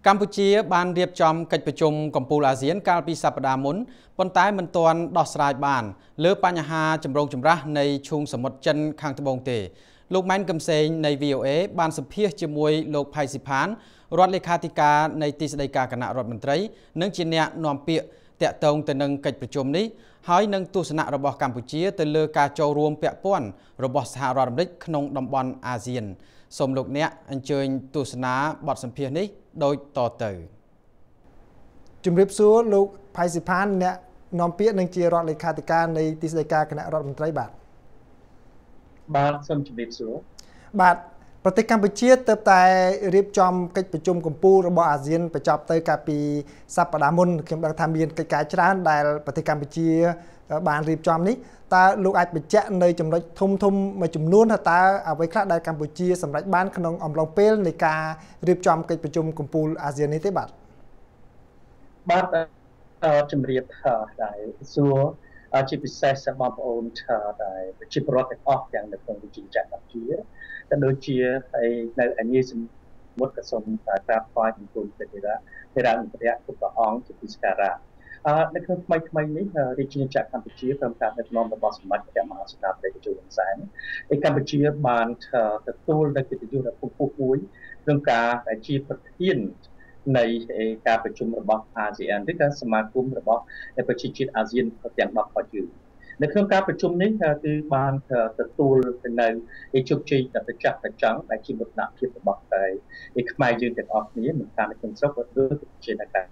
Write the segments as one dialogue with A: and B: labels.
A: កម្ពុជាបានរៀបចំកិច្ចប្រជុំកំពូលអាស៊ានកាលពីសប្តាហ៍មុនប៉ុន្តែមិនទាន់ដោះស្រាយបានលើបញ្ហាចម្រូងចម្រាសនៃឈូងសមុទ្រចិនខាងត្បូងទេលោកម៉ែនកំសែងនៃ VOA បានសម្ភាសជាមួយលោកផៃស៊ីផានរដ្ឋលេខាធិការនៃទីស្តីការគណៈរដ្ឋមន្ត្រីនិងជាអ្នកនាំពាក្យតាក់ទងទៅនឹងកិច្ចប្រជុំនេះហើយនឹងទស្សនៈរបស់កម្ពុជាទៅលើការចូលរួមពាក់ព័ន្ធរបស់សហរដ្ឋអាមេរិកក្នុងតំបន់អាស៊ានសូមលោកអ្នកអញ្ជើញទស្សនាបទសម្ភាសន៍នេះដូចតទៅ
B: ជំរាបសួរលោកផៃស៊ីផានអ្នកនាំពាក្យនិងជារដ្ឋលេខាធិការនៃទីស្តីការគណៈរដ្ឋមន្ត្រីបាទ
C: សូមជំរាបសួរ
B: បាទប្រទេសកម្ពុជាទើបតែរៀបចំកិច្ចប្រជុំកំពូលរបស់អាស៊ានបញ្ចប់ទៅកាលពីសប្តាហ៍មុនខ្ញុំដឹងថាមានកិច្ចការច្រើនដែលប្រទេសកម្ពុជាបានរៀបចំនេះតើលោកអាចបញ្ជាក់នៅចំណុចធំមួយចំនួនថាតើអ្វីខ្លះដែលកម្ពុជាសម្រេចបានក្នុងអំឡុងពេលនៃការរៀបចំកិច្ចប្រជុំកំពូលអាស៊ាននេះទេបាទ
C: ជំរាបដែរសួរជាពិសេសបងប្អូនដែលប្រជាពលរដ្ឋទាំងអស់ទាំងនៅក្នុងវិជាកម្ពុជាក៏ដូចជានៅអាញាសមុទ្រក៏សូមក្រាបថ្វាយបង្គំព្រះធរៈគ្រប់ព្រះអង្គជាទីសក្ការៈនៅក្នុងថ្មីនេះរាជាណាចក្រកម្ពុជាក្រុមការដឹកនាំរបស់សម្ដេចព្រះមហាក្សត្រព្រះតេជោហ៊ុនសែនកម្ពុជាបានទទួលនូវកិត្តិយសដ៏ខ្ពស់មួយក្នុងការជាប្រធាននៃការប្រជុំរបស់អាស៊ានឬក៏សមាគមរបស់ប្រជាជាតិអាស៊ានទាំង10ប្រទេសនៅក្នុងការប្រជុំនេះគឺបានទទួលទៅនៅជោគជ័យដ៏ប្រចាំដែលជាមោទនភាពរបស់ខ្មែរយើងទាំងអស់គ្នាមិនថានៅក្នុងស្រុកក៏ដូចជានៅក្រៅ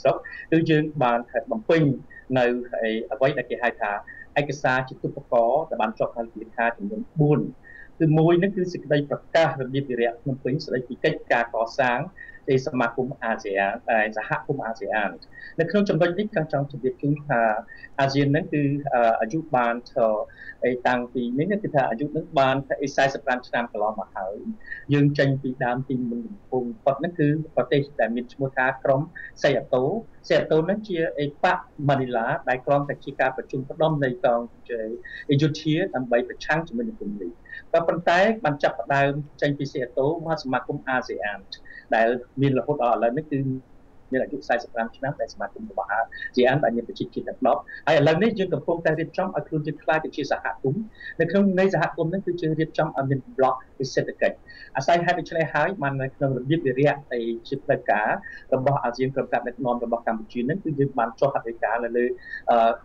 C: ស្រុកគឺយើងបានបំពេញនៅអ្វីដែលគេហៅថាឯកសារជាទុបកោដែលបានចុះហត្ថលេខាចំនួន4គឺមួយនោះគឺសេចក្តីប្រកាសរបៀបវិរៈភ្នំពេញស្តីពីកិច្ចការកសាងសមាគមអាស៊ានសហគមន៍អាស៊ាននៅក្នុងចំណុចនេះខ្ញុំចង់ជម្រាបជូនថាអាស៊ានហ្នឹងគឺអាយុបានតាំងពីនេះគឺថាអាយុនឹងបាន45ឆ្នាំកន្លងមកហើយយើងចេញពីដើមទីមុនកំពុងប៉ុតហ្នឹងគឺប្រទេសដែលមានឈ្មោះថាក្រុមសេអាតូហ្នឹងជាប៉ម៉ានីឡាដែលក្រុមតែជាការប្រជុំផ្ដុំនៃកងយុធាដើម្បីប្រឆាំងជាមួយនឹងគុំនេះក៏ប៉ុន្តែបានចាប់ផ្ដើមចេញពីសេអាតូមកសមាគមអាស៊ានដែលមានរហូតដល់ឥឡូវនេះគឺមានអាយុ45ឆ្នាំដែលសមាគមរបស់អាស៊ានដែលមានប្រជាជាតិទាំង10ហើយឥឡូវនេះយើងកំពុងតែរៀបចំឲ្យខ្លួនយើងខ្លាយទៅជាសហគមន៍នៅក្នុងនៃសហគមន៍នេះគឺយើងរៀបចំឲ្យមានប្លុកវិសេដ្ឋកិច្ចអាស្រ័យហេតុដូច្នេះហើយបាននៅក្នុងរបៀបវិរៈជាផ្លូវការរបស់អាស៊ានក្រុមការដឹកនាំរបស់កម្ពុជានេះគឺយើងបានចុះហត្ថលេខាលើ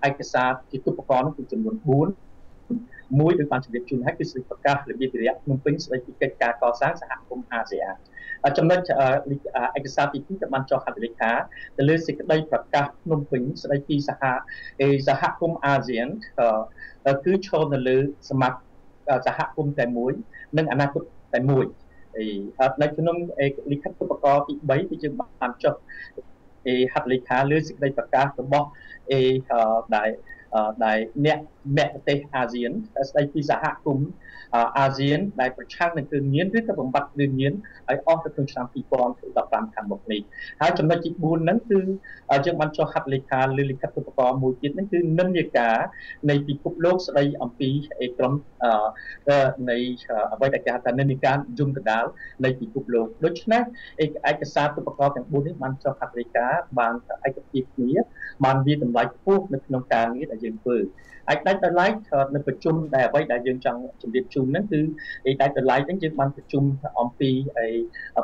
C: ឯកសារជាទុបកោនោះគឺចំនួន4មួយដូចបានជម្រាបជូនហើយគឺសេចក្តីប្រកាសរបៀបវិរៈភ្នំពេញស្តីពីកិច្ចការកសាងសហគមន៍អាស៊ានចំណុចឯកសារទី2ក៏បានចុះហត្ថលេខាទៅលើសេចក្តីប្រកាសភ្នំពេញស្តីពីសហគមន៍អាស៊ានគឺឈរនៅលើសហគមន៍តែមួយនិងអនាគតតែមួយនៅក្នុងលិខិតទុបកោទី3គឺយើងបានចុះហត្ថលេខាលើសេចក្តីប្រកាសរបស់ដែលអ្នកប្រទេសអាស៊ានស្ដីពីសហគមន៍អាស៊ានដែលប្រឆាំងនឹងគ្រឿងញៀនឬក៏បំបត្តិគ្រឿងញៀនឲ្យអស់ទៅក្នុងឆ្នាំ2015ខាងមុខនេះហើយចំណុចទី4ហ្នឹងគឺយើងបានចុះហត្ថលេខាលើលិខិតទុបកោមួយទៀតហ្នឹងគឺនិន្នាការនៃពិភពលោកស្ដីអំពីក្រុមនៃអ្វីដែលគេហៅថានិន្នាការយមកដាលនៃពិភពលោកដូច្នេះឯកសារទុបកោទាំង4នេះបានចុះហត្ថលេខាបានឯកភាពគ្នាបានវាតម្លៃខ្ពស់នៅក្នុងការងារដែលយើងធ្វើអាចដាច់ដោយឡែកនៅប្រជុំដែលអ្វីដែលយើងចង់ជម្រាបជូនហ្នឹងគឺដាច់ដោយឡែកហ្នឹងយើងបានប្រជុំអំពី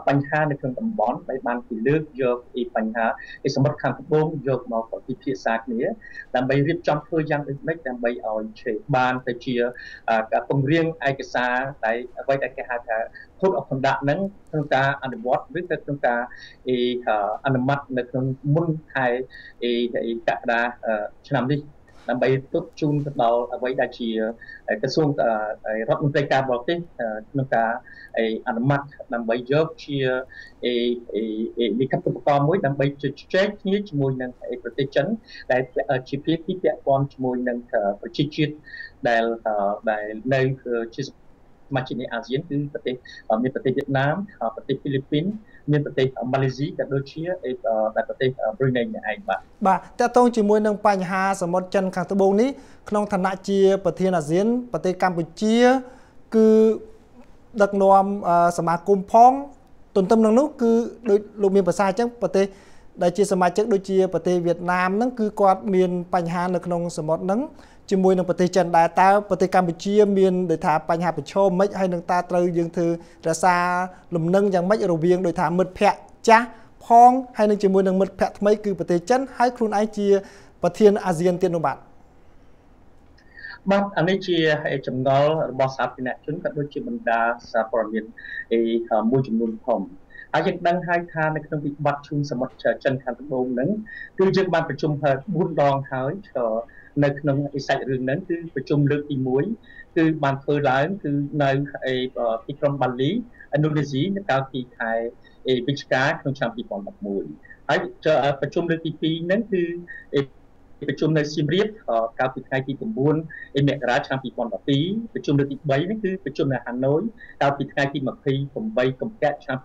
C: បញ្ហានៅក្នុងតំបន់ដែលបានពីលើកយកបញ្ហាសមុទ្រខាងត្បូងយកមកពិភាក្សាគ្នាដើម្បីរៀបចំធ្វើយ៉ាងដូចនេះដើម្បីឲ្យបានទៅជាការពង្រៀងឯកសារដែលអ្វីដែលគេហៅថា Code of Conduct ហ្នឹងក្នុងការអនុវត្តឬទៅក្នុងការអនុម័តនៅក្នុងមុនខែកក្កដាឆ្នាំនេះដើម្បីទុកជូនទៅដល់អ្វីដែលជាក្រសួងរដ្ឋមន្ត្រីការបរទេសក្នុងការអនុម័តដើម្បីយកជាលិខិតទុបកោមួយដើម្បីជជែកគ្នាជាមួយនឹងប្រទេសចិនដែលជាភាគីពាក់ព័ន្ធជាមួយនឹងប្រជាជាតិដែលនៅជាសមាជិកនៃអាស៊ានគឺមានប្រទេសវៀតណាមប្រទេសហ្វីលីពីនមានប្រទេសម៉ាឡេស៊ីក៏ដូចជាប្រទេសប្រ៊ុយណេនេះឯង
B: បាទតើតើជាមួយនឹងបញ្ហាសមុទ្រចិនខាងត្បូងនេះក្នុងឋានៈជាប្រធានអាស៊ានប្រទេសកម្ពុជាគឺដឹកនាំសមាគមផង ទន្ទឹមនឹងនោះគឺដូចលោកមានប្រសាសន៍អញ្ចឹងប្រទេសដែលជាសមាជិកដូចជាប្រទេសវៀតណាមហ្នឹងគឺគាត់មានបញ្ហានៅក្នុងសមុទ្រហ្នឹងជាមួយនឹងប្រទេសចិនដែរតើប្រទេសកម្ពុជាមានដូចថាបញ្ហាប្រឈមមិនហើយនឹងតើត្រូវយើងធ្វើរក្សាលំនឹងយ៉ាងម៉េចរវាងដូចថាមិត្តភ័ក្តិចាស់ផងហើយនឹងជាមួយនឹងមិត្តភ័ក្តិថ្មីគឺប្រទេសចិនហើយខ្លួនឯងជាប្រធានអាស៊ានទៀតនោះបាទ
C: អានេះជាចំណុចរបស់សាធារណជនក៏ដូចជាបណ្ដាសារព័ត៌មានមួយចំនួនធំហើយយើងដឹងហើយថានៅក្នុងវិបត្តិឈូងសមុទ្រចិនខាងត្បូងហ្នឹងគឺយើងបានប្រជុំ4ដងហើយនៅក្នុងសាច់រឿងហ្នឹងគឺប្រជុំលើកទី1គឺបានធ្វើឡើងគឺនៅទីក្រុងបាលីឥណ្ឌូនេស៊ីនៅកាលពីខែវិច្ឆិកាក្នុងឆ្នាំ2011ហើយប្រជុំលើកទី2ហ្នឹងគឺប្រជុំនៅសៀមរាបកាលពីថ្ងៃទី9មករាឆ្នាំ2012ប្រជុំលើកទី3នេះគឺប្រជុំនៅហាណូយកាលពីថ្ងៃទី28កុម្ភៈឆ្នាំ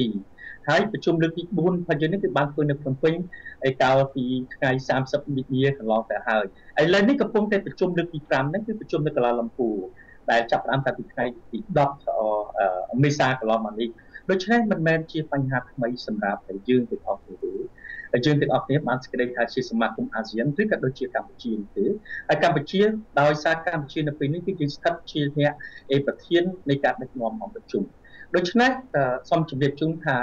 C: 2012ហើយប្រជុំលើកទី4របស់យើងនេះគឺបានធ្វើនៅភ្នំពេញកាលពីថ្ងៃ30មីនាកន្លងទៅហើយឥឡូវនេះកំពុងតែប្រជុំលើកទី5នេះគឺប្រជុំនៅកាឡាឡំពូដែលចាប់ផ្ដើមតាំងពីថ្ងៃទី10មេសាកន្លងមកនេះដូច្នេះមិនមែនជាបញ្ហាថ្មីសម្រាប់យើងទាំងអស់គ្នាទេយើងទាំងអស់គ្នាបានសេចក្តីថាជាសមាគមអាស៊ានឬក៏ដូចជាកម្ពុជាទេហើយកម្ពុជាដោយសារកម្ពុជានៅពេលនេះគឺយើងស្ថិតជាអ្នកប្រធាននៃការដឹកនាំអង្គប្រជុំដូច្នេះសូមជម្រាបជូនថា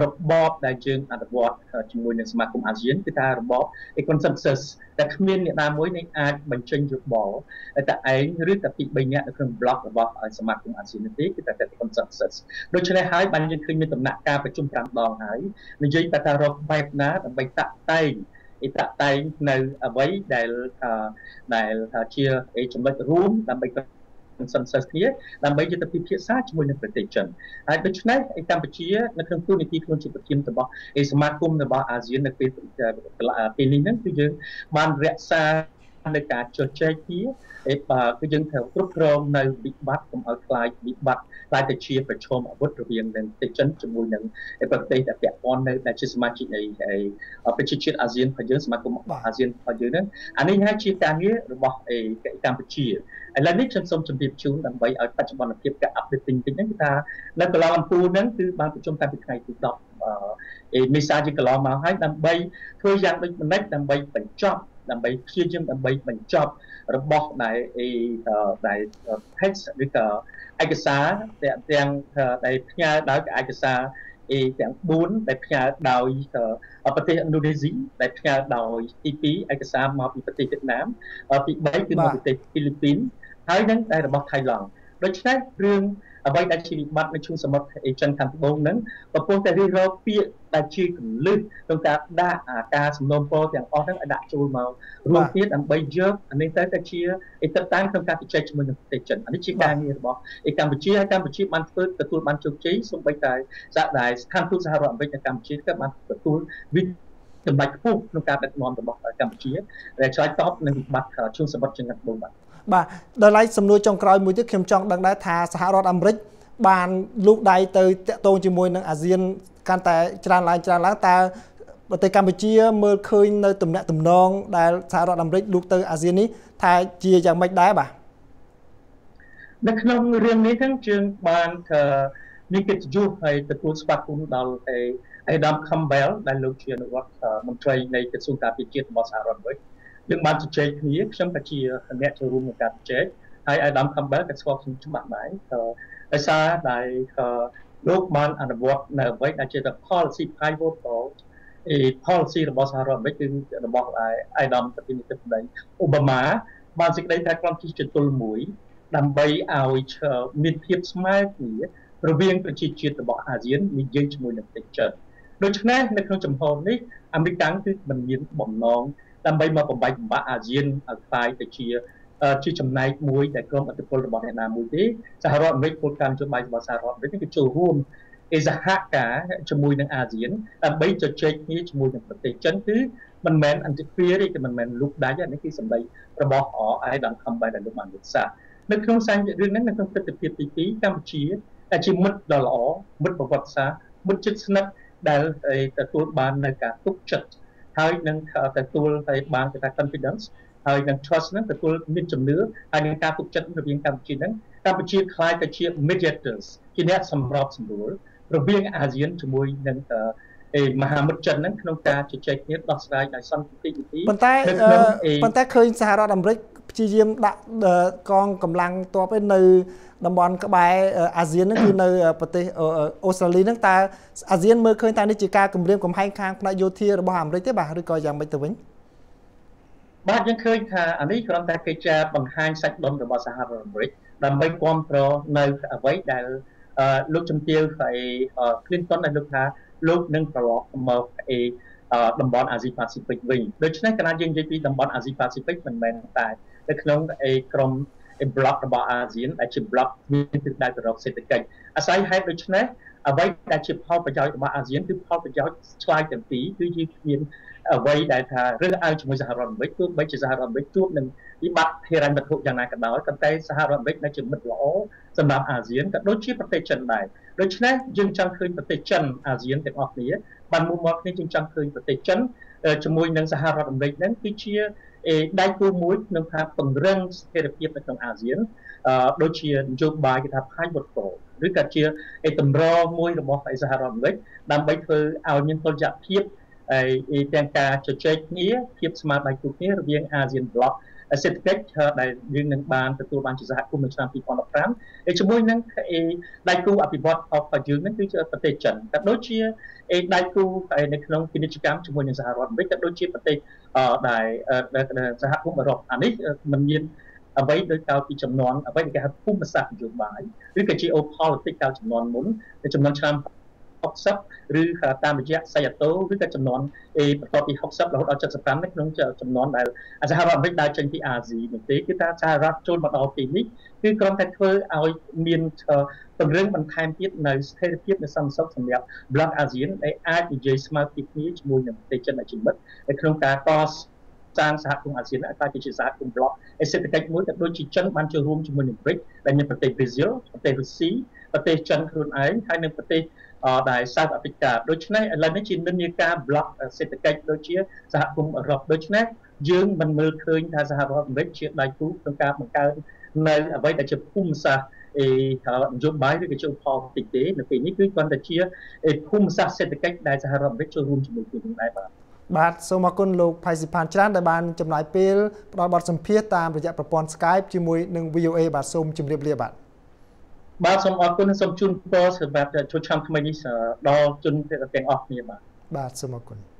C: របបដែលយើងអនុវត្តជាមួយនឹងសមាគមអាស៊ានគឺថារបប contentious តែគ្មានអ្នកណាមួយនឹងអាចបញ្ចេញយោបល់តែឯងឬតែពី3នាក់នៅក្នុង block របស់សមាគមអាស៊ានទេគឺតែ contentious ដូច្នេះហើយបានយើងឃើញមានដំណាក់កាលប្រជុំ5ដងហើយនិយាយថារកបែបណាដើម្បីតាក់តែងនៅអ្វីដែលជាចំណុចរួមដើម្បីconsensus គ្នាដើម្បីយកទៅពិភាក្សាជាមួយនឹងប្រទេសចិនហើយដូច្នេះកម្ពុជានៅក្នុងទូនីតិខ្លួនជាប្រធានរបស់សមាគមរបស់អាស៊ាននៅពេលនេះហ្នឹងគឺយើងបានរក្សានៅការជជែកគ្នាគឺយើងត្រូវគ្រប់គ្រងនៅវិបត្តិកុំឲ្យខ្លាយវិបត្តិខ្លាយទៅជាប្រឈមអាវុធរវាងនឹងប្រទេសចិនជាមួយនឹងប្រទេសដែលពាក់ព័ន្ធនៅដែលជាសមាជិកនៃប្រជាជាតិអាស៊ានរបស់យើងសមាគមអាស៊ានរបស់យើងហ្នឹងអានេះហើយជាការងាររបស់កម្ពុជាឥឡូវនេះខ្ញុំសូមជម្រាបជូនដើម្បីឲ្យបច្ចុប្បន្នភាពការអាប់ដេតតិចហ្នឹងគឺថានៅកន្លងអំពូលហ្នឹងគឺបានប្រជុំតាំងពីថ្ងៃទី10មេសាជាកន្លងមកហើយដើម្បីធ្វើយ៉ាងដូចម្តេចដើម្បីបញ្ចប់ដើម្បីព្យាយាមដើម្បីបញ្ចប់របស់ដែល text ឬក៏ឯកសារទាំងដែលផ្ញើដោយឯកសារទាំង4ដែលផ្ញើដោយប្រទេសឥណ្ឌូនេស៊ីដែលផ្ញើដោយទី2ឯកសារមកពីប្រទេសវៀតណាមទី3គឺមកពីប្រទេសហ្វីលីពីនហើយនឹងតែរបស់ថៃឡង់ដូច្នេះរឿងអ្វីដែលជាវិបត្តិនៅឈូងសមុទ្រចិនខាងត្បូងហ្នឹងកំពុងតែរិះរកពាក្យដែលជាកលឹះក្នុងការដាក់ការសំណូមពរទាំងអស់ហ្នឹងឲ្យដាក់ចូលមករួមទៀតដើម្បីយកអានេះទៅជាទឹកតាំងក្នុងការជជែកជាមួយនឹងប្រទេសចិនអានេះជាការងាររបស់កម្ពុជាហើយកម្ពុជាបានធ្វើទទួលបានជោគជ័យសូម្បីតែស្ថានទូតសហរដ្ឋអាមេរិកនៅកម្ពុជាក៏បានទទួលតម្លៃខ្ពស់ក្នុងការដឹកនាំរបស់កម្ពុជាដែលឆ្លើយតបនឹងវិបត្តិឈូងសមុទ្រចិនខាងត្បូង
B: បាទដល់ឡែកសំណួរចុងក្រោយមួយទៀតខ្ញុំចង់ដឹងដែរថាសហរដ្ឋអាមេរិកបានលូកដៃទៅតាក់ទងជាមួយនឹងអាស៊ានកាន់តែច្រើនឡើងតើប្រទេសកម្ពុជាមើលឃើញនៅទំនាក់ទំនងដែលសហរដ្ឋអាមេរិកលូកទៅអាស៊ាននេះថាជាយ៉ាងម៉េចដែរបាទ
C: នៅក្នុងរឿងនេះទាំងយើងបានមានកិត្តិយសហើយទទួលស្វាគមន៍ដល់Adam Campbell ដែលលោកជានាយកមន្ត្រីនៃក្រសួងការពារជាតិរបស់សហរដ្ឋអាមេរិកយើងបានជជែកគ្នាខ្ញុំក៏ជាអ្នកចូលរួមក្នុងការជជែកហើយ Adam Campbell ក៏ស្គាល់ខ្ញុំច្បាស់ដែរដោយសារដែលលោកបានអនុវត្តនៅអ្វីដែលជា policy pivotal policy របស់សហរដ្ឋអាមេរិកគឺរបស់ Adam ប្រធានាធិបតីអូបាម៉ាបានសេចក្តីថាក្រុមជាទល់មួយដើម្បីឲ្យមានភាពស្មើគ្នារវាងប្រជាជាតិរបស់អាស៊ាននិយាយជាមួយនឹងប្រទេសចិនដូច្នេះនៅក្នុងចំហនេះអាមេរិកគឺមិនមានបំណងដើម្បីមកបំបែកបំបាក់អាស៊ានឲ្យខ្លាយទៅជាចំណែកមួយដែលក្រុមអធិបុលរបស់អ្នកណាមួយទេសហរដ្ឋអាមេរិកពលកម្មនយោបាយរបស់សហរដ្ឋអាមេរិកគឺចូលរួមសហការជាមួយនឹងអាស៊ានដើម្បីជជែកគ្នាជាមួយនឹងប្រទេសចិនគឺមិនមែន interfere ទេគឺមិនមែនលូកដៃទេនេះគឺសម្ដីរបស់Adam Campbellដែលលោកបានលើកសារនៅក្នុងសាររឿងហ្នឹងនៅក្នុងទស្សនវិជ្ជាទី2កម្ពុជាជាមិត្តដ៏ល្អមិត្តប្រវត្តិសាស្ត្រមិត្តជិតស្និទ្ធដែលទទួលបាននៅការទុកចិត្តហើយនឹងទទួលឲ្យបានគេថា confidence ហើយនឹង trust ហ្នឹងទទួលមានជំនឿហើយនឹងការទុកចិត្តរវាងកម្ពុជាហ្នឹងកម្ពុជាខ្លាយទៅជា mediators ជាអ្នកសម្របសម្រួល រវាងអាស៊ានជាមួយនឹងមហាមិត្តចិនហ្នឹងក្នុងការជជែកគ្នាដោះស្រាយដោយសន្តិវិធី
B: ប៉ុន្តែឃើញសហរដ្ឋអាមេរិកព្យាយាមដាក់កងកម្លាំងទ័ពនៅតំបន់ក្បែរអាស៊ានហ្នឹងគឺនៅប្រទេសអូស្ត្រាលីហ្នឹងតើអាស៊ានមើលឃើញថានេះជាការគម្រាមកំហែងខាងផ្នែកយោធារបស់អាមេរិកទេបាទឬក៏យ៉ាងម៉េចទៅវិញ
C: បាទយើងឃើញថាអានេះគ្រាន់តែគេចាបង្ហាញសាច់ដុំរបស់សហរដ្ឋអាមេរិកដើម្បីគ្រប់គ្រងនៅអ្វីដែលលោកជំទាវClinton ដែលលោកថាលោកនឹងប្រឡប់មកតំបន់អាស៊ីប៉ាស៊ីហ្វិកវិញដូច្នេះកាលណាយើងនិយាយពីតំបន់អាស៊ីប៉ាស៊ីហ្វិកមិនមែនតែនៅក្នុងក្រុមblock របស់អាស៊ានដែលជា block មានទិសដៅទៅរកសេដ្ឋកិច្ចអាស្រ័យហេតុដូច្នេះអ្វីដែលជាផលប្រយោជន៍របស់អាស៊ានគឺផលប្រយោជន៍ឆ្លើយទាំងពីរគឺយើងមានអ្វីដែលថារើសអើងជាមួយសហរដ្ឋអាមេរិកទោះបីជាសហរដ្ឋអាមេរិកជួបនឹងវិបត្តិហិរញ្ញវត្ថុយ៉ាងណាក៏ដោយប៉ុន្តែសហរដ្ឋអាមេរិកនៅជាមិត្តល្អសម្រាប់អាស៊ានក៏ដូចជាប្រទេសចិនដែរដូច្នេះយើងចង់ឃើញប្រទេសចិនអាស៊ានទាំងអស់គ្នាបានមុំមកគ្នាយើងចង់ឃើញប្រទេសចិនជាមួយនឹងសហរដ្ឋអាមេរិកហ្នឹងគឺជាដៃគូមួយក្នុងការពង្រឹងស្ថិរភាពនៅក្នុងអាស៊ានដូចជានយោបាយគេថាផាញ់វត្តឬក៏ជាតម្រមួយរបស់សហរដ្ឋអាមេរិកដើម្បីធ្វើឲ្យមានតុល្យភាពទាំងការជជែកគ្នាភាពស្មើដៃគូគ្នារវាងអាស៊ានប្លុកសេដ្ឋកិច្ចដែលយើងនឹងបានទទួលបានជាសហគមន៍នៅឆ្នាំ2015ជាមួយនឹងដៃគូអភិវឌ្ឍរបស់យើងនឹងគឺជាប្រទេសចិនក៏ដូចជាដៃគូនៅក្នុងពាណិជ្ជកម្មជាមួយនឹងសហរដ្ឋអាមេរិកក៏ដូចជាប្រទេសដែលសហគមន៍អឺរ៉ុបអានេះមិនមានអ្វីដោយកាលពីចំនួនអ្វីដែលគេហៅភូមិសាស្ត្រនយោបាយឬក៏ geopolitics កាលចំនួនមុនចំនួនឆ្នាំ60ឬតាមរយៈសៃអាតូឬក៏ចំនួនបន្ទាប់ពី60រហូតដល់75នៅក្នុងចំនួនដែលសហរដ្ឋអាមេរិកដើរចេញពីអាស៊ីនោះទេគឺថាសហរដ្ឋចូលមកដល់ទីនេះគឺគ្រាន់តែធ្វើឲ្យមានពង្រឹងបន្ថែមទៀតនៅស្ថិរភាពនៃសន្តិសុខសម្រាប់ bloc អាស៊ានដែលអាចនិយាយស្មើពីគ្នាជាមួយនឹងប្រទេសចិនជាមិត្តនៅក្នុងការកសាងសហគមន៍អាស៊ានឲ្យជាសហគមន៍ bloc សេដ្ឋកិច្ចមួយក៏ដូចជាចិនបានចូលរួមជាមួយនឹងអាមេរិកដែលមានប្រទេសប្រេស៊ីលប្រទេសរុស្ស៊ីប្រទេសចិនខ្លួនឯងហើយនិងប្រទេសដែល South Africa ដូច្នេះឥឡូវនេះជានិន្នាការ block សេដ្ឋកិច្ចដូចជាសហគមន៍អឺរ៉ុបដូច្នេះយើងមិនមើលឃើញថាសហរដ្ឋអាមេរិកជាដៃគូក្នុងការបង្កើតនៅអ្វីដែលជាភូមិសាស្ត្រនយោបាយឬក៏ជាផលតិចទេនៅពេលនេះគឺគ្រាន់តែជាភូមិសាស្ត្រសេដ្ឋកិច្ចដែលសហរដ្ឋអាមេរិកចូលរួមជាមួយគ្នាដែរ
B: បាទសូមអរគុណលោកផៃស៊ីផានច្រើនដែលបានចំណាយពេលផ្ដល់បទសម្ភាសន៍តាមរយៈប្រព័ន្ធ Skype ជាមួយនឹង VOA បាទសូមជម្រាបលាបាទ
C: សូមអរគុណសូមជូនពរសម្រាប់ចូលឆ្នាំថ្មីនេះដល់ជនទាំងអស់គ្នាបាទ
B: សូមអរគុណ